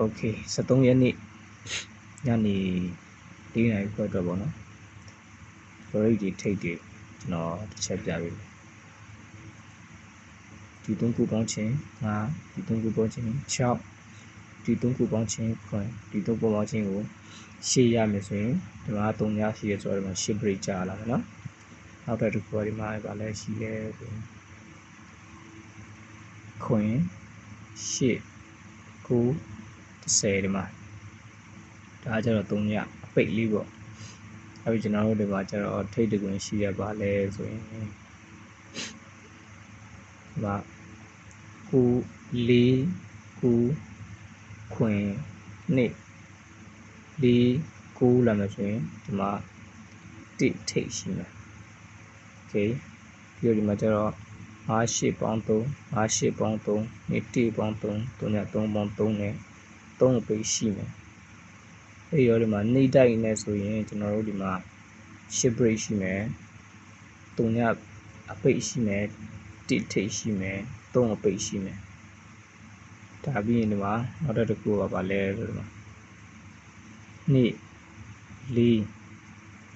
Okay 73ရက်နေ့ညနေ4 နာရီခွဲအတွက်ပေါ့နော် break တွေထိတ်တွေကျွန်တော်တစ်ချက်ပြပေးမယ်ဒီ3ခုပေါင်းခြင်း5ဒီ3ခုပေါင်းခြင်း6ဒီ3ခုပေါင်းခြင်း9ဒီ3ခုပေါင်းခြင်းကိုရှေ့ရမယ်ဆိုရင်ဒီမှာ3ညရှိရဆိုတော့ဒီမှာ10 break ကြာလာမယ်နော်နောက်တစ်ခုကဒီမှာဗာလဲရှိလဲဆိုရင်ခွင်10 9 10ဒီမှာဒါကြတော့3ညအပိတ်လေးပေါ့အဲ့ဒီကျွန်တော်တို့ဒီမှာကျတော့ထိတ်တကွင်းရှိရပါလဲဆိုရင်ဒီမှာ9 4 9ခွင်2 4 9လာမယ်ဆိုရင်ဒီမှာ1ထိတ်ရှိမယ်โอเคပြီးတော့ဒီမှာကျတော့5 8ပေါင်း3 5 8ပေါင်း3 1ပေါင်း3 3ည3ပေါင်း3နဲ့3အပိတ်ရှိမယ်အဲ့ရောဒီမှာနှိမ့်တိုက်နေဆိုရင်ကျွန်တော်တို့ဒီမှာ10 break ရှိမယ်3ညအပိတ်ရှိမယ်1ထိတ်ရှိမယ်3အပိတ်ရှိမယ်ဒါပြီးရင်ဒီမှာနောက်တစ်ခုကပါလဲဆိုဒီမှာ2 4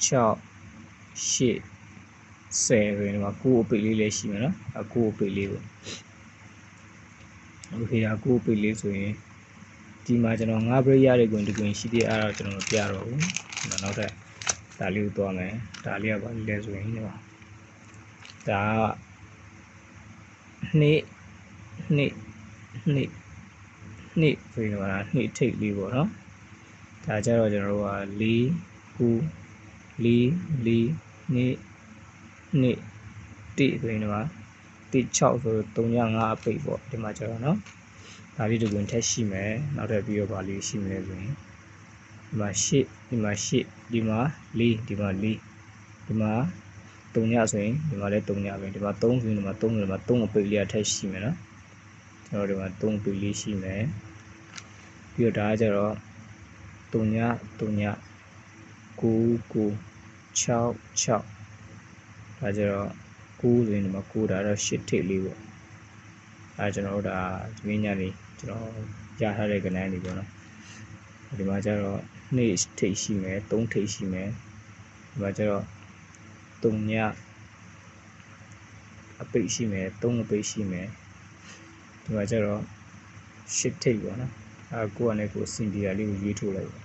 6 8 10ဆိုရင်ဒီမှာ9အပိတ်လေးလည်းရှိမယ်နော်9အပိတ်လေးပေါ့โอเค9အပိတ်လေးဆိုရင်ဒီမှာကျွန်တော်5 break ရတဲ့ကွင်တစ်ကွင်ရှိသေးအဲ့တော့ကျွန်တော်မပြတော့ဘူးကျွန်တော်နောက်ထပ်ဒါလေးကိုသွားမယ်ဒါလေးကဘာလဲဆိုရင်ဒီမှာဒါ2ဆိုရင်ဒါ2ထိတ်လေးပေါ့နော်ဒါကြတော့ကျွန်တော်တို့က4 9 4 4 2 1ဆိုရင်ဒီမှာ6ဆို3ည5အပိတ်ပေါ့ဒီမှာကျတော့နော်ဒါလေးတစ်ကွင်ထက်ရှိမယ်နောက်ထပ်ပြီးတော့ဗာလေးရှိမယ်ဆိုရင်ဒီမှာ8ဒီမှာ8ဒီမှာ4ဒီမှာ4ဒီမှာ3ညဆိုရင်ဒီမှာလည်း3ညပဲဒီမှာ3ဆိုရင်ဒီမှာ3ဆိုရင်ဒီမှာ3အပိတ်လေးထက်ရှိမယ်နော်ကျွန်တော်ဒီမှာ3အပိတ်လေးရှိမယ်ပြီးတော့ဒါကကျတော့3ည9 9 6 6ဒါကြတော့9ဆိုရင်ဒီမှာ9ဒါတော့10ထိပ်လေးပေါ့အဲကျွန်တော်တို့ဒါဒီညနေကျွန်တော်ရထားတဲ့ကဏ္ဍလေးပေါ့နော်ဒီမှာကျတော့2ထိပ်ရှိမယ်3ထိပ်ရှိမယ်ဒီမှာကျတော့3ညအပိတ်ရှိမယ်3အပိတ်ရှိမယ်ဒီမှာကျတော့10ထိပ်ပေါ့နော်ကိုကလည်းကိုစင်တီယာလေးကိုရွေးထုတ်လိုက်